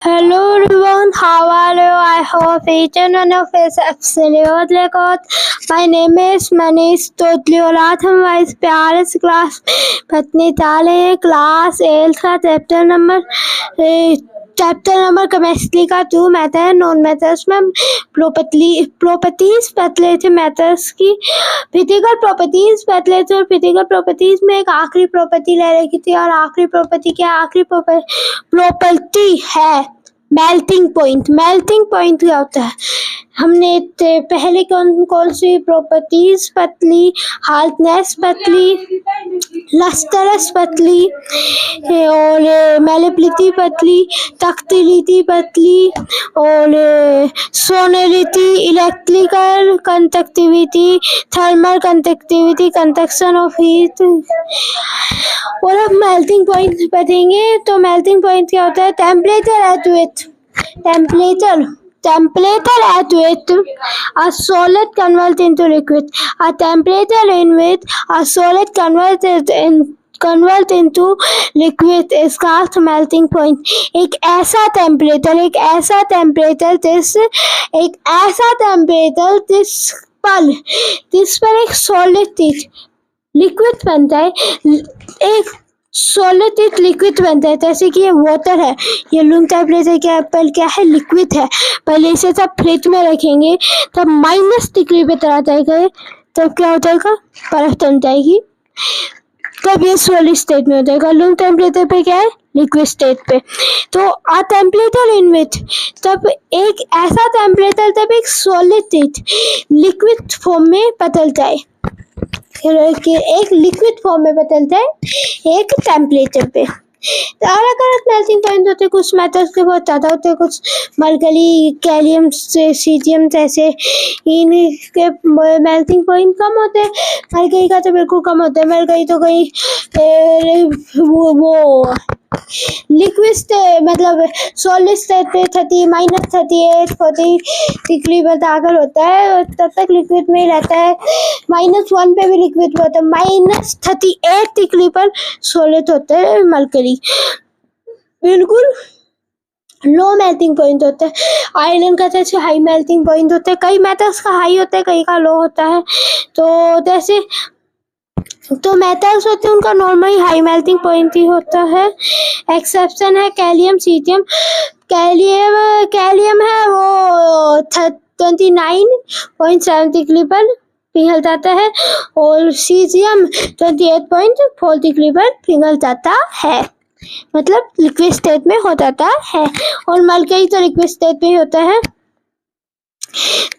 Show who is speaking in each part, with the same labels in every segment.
Speaker 1: Hello everyone, how are you? I hope each and one of us absolutely good. My name is Manish Totli और आज हम इस प्यारे से class पढ़ने वाले क्लास 8 का चैप्टर नंबर केमिस्ट्री का 2 मेथड नॉन मेथड्स में प्रॉपर्टीज पढ़ रहे थे मेथड्स की फिजिकल प्रॉपर्टीज पढ़ रहे थे और फिजिकल प्रॉपर्टीज में एक आखिरी प्रॉपर्टी ले रखी थी और आखिरी प्रॉपर्टी क्या आखिरी प्रॉपर्टी है मेल्टिंग पॉइंट। मेल्टिंग पॉइंट क्या होता है? हमने पहले कौन सी प्रॉपर्टीज पतली, हार्डनेस पतली, लस्टरस पतली और मेलेबिलिटी पतली, डक्टिलिटी पतली और sonority, electrical conductivity, thermal conductivity, conduction of heat. और अब मेल्टिंग पॉइंट पढ़ेंगे। तो मेल्टिंग पॉइंट क्या होता है? Temperature at which temperature at which a solid converts into liquid. A temperature in which a solid converts into liquid is called melting point. एक ऐसा temperature जिस पर एक सॉलिड चीज लिक्विड बनता है, एक सॉलिड चीज लिक्विड बनता है। जैसे कि ये वाटर है, ये रूम टेम्परेचर क्या है? लिक्विड है। पहले इसे सब फ्रिज में रखेंगे तब -डिग्री पे चला जाएगा, तब क्या हो जाएगा? बर्फ जम जाएगी, तब ये सॉलिड स्टेट में हो जाएगा। रूम टेम्परेचर पे क्या है? लिक्विड स्टेट पे। तो आ टेम्परेचर इन विच, तब एक ऐसा टेम्परेचर जब एक सॉलिड चीज लिक्विड फॉर्म में बदल जाए, एक लिक्विड फॉर्म में बदलता है एक टेम्परेचर पे। तो अलग अलग मेल्टिंग पॉइंट होते हैं, कुछ मेथड्स के बहुत ज़्यादा होते हैं, कुछ मरकरी, कैलियम, सीजियम जैसे इनके मेल्टिंग पॉइंट कम होते हैं। मरकरी का तो बिल्कुल कम होता है। मरकरी तो कहीं वो लिक्विड मतलब सॉलिड स्टेट पे -38 डिग्री पर दाखिल होता है, तब तक लिक्विड में ही रहता है। -1 पे भी लिक्विड होता है, -38 डिग्री पर सॉलिड होता है मरकरी। बिल्कुल लो मेल्टिंग पॉइंट होता है। आयरन का जैसे हाई मेल्टिंग पॉइंट होता है, कई मेटल्स का हाई होता है, कई का लो होता है। तो जैसे मेटल्स होते हैं उनका नॉर्मली हाई मेल्टिंग पॉइंट ही होता है। एक्सेप्शन है कैलियम, सीजियम। कैलियम है वो 29.7 डिग्री पर पिघल जाता है और सीजियम 28.4 डिग्री पर पिघल जाता है, मतलब लिक्विड स्टेट में हो जाता है। और मरकरी तो लिक्विड स्टेट में ही होता है।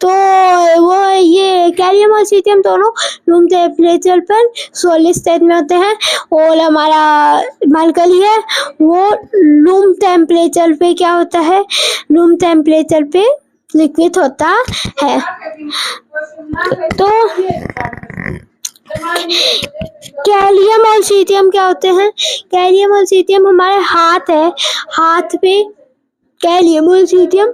Speaker 1: तो वो ये कैलियम और सीजियम दोनों रूम टेम्परेचर पर सॉलिड स्टेट में होते हैं और हमारा मरकरी है वो रूम टेम्परेचर पे क्या होता है? रूम टेम्परेचर पे लिक्विड होता है। तो कैलियम और सीजियम क्या होते हैं? कैलियम और सीजियम हमारे हाथ पे कैलियम और सीजियम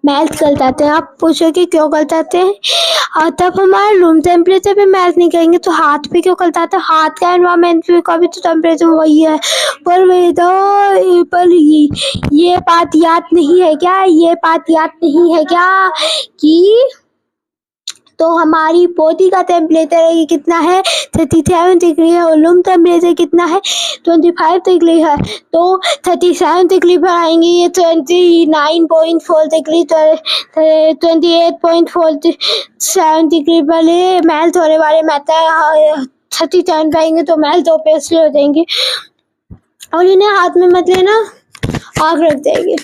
Speaker 1: मेल्ट कर जाते हैं। आप पूछोगे क्यों कर जाते हैं? और तब हमारे रूम टेम्परेचर पे मेल्ट नहीं करेंगे तो हाथ पे क्यों कर जाते हैं? हाथ का एनवायरमेंट का भी तो टेम्परेचर वही है। पर ये बात याद नहीं है क्या कि तो हमारी बॉडी का टेम्परेचर कितना है? 37 डिग्री है और रूम टेम्परेचर कितना है? 25 डिग्री है। तो 37 डिग्री पर आएंगे, ये 29.4 डिग्री, 28.47 डिग्री पर मेल्ट होने वाले मेटल 37 पाएंगे तो मेल्ट ऑब्वियसली हो जाएंगे। और इन्हें हाथ में मत लेना, आग रख देंगे।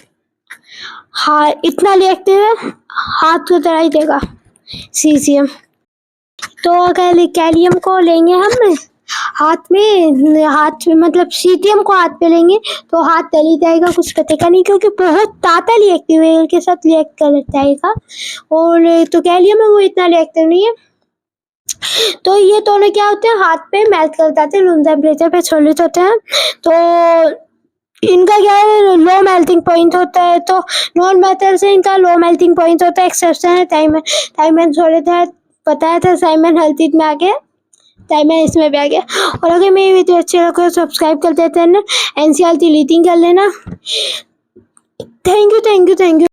Speaker 1: हाँ, इतना रिएक्टिव है, हाथ को जला ही देगा सीजियम। तो अगर कैलियम को लेंगे हम हाथ में मतलब सीजियम को हाथ पे लेंगे तो हाथ जल ही जाएगा, कुछ कटेगा नहीं क्योंकि बहुत ज़्यादा रिएक्टिव है, के साथ रिएक्ट कर जाएगा। और तो कैलियम है वो इतना रिएक्टिव नहीं है। तो ये दोनों क्या होते हैं? हाथ पे मेल्ट कर जाते हैं, रूम टेम्परेचर पे सॉलिड होते हैं। तो इनका क्या है? लो मेल्टिंग पॉइंट होता है। तो नॉन मेटल से इनका लो मेल्टिंग पॉइंट होता है। एक्सेप्शन है टाइमन सॉलिड है, बताया था साइमन हर चीज में आ गया, टाइमन इसमें भी आ गया। और अगर मेरी वीडियो अच्छी लगे तो सब्सक्राइब कर देते हैं ना, एनसीईआरटी रीडिंग कर लेना। Thank thank you, thank you, thank you.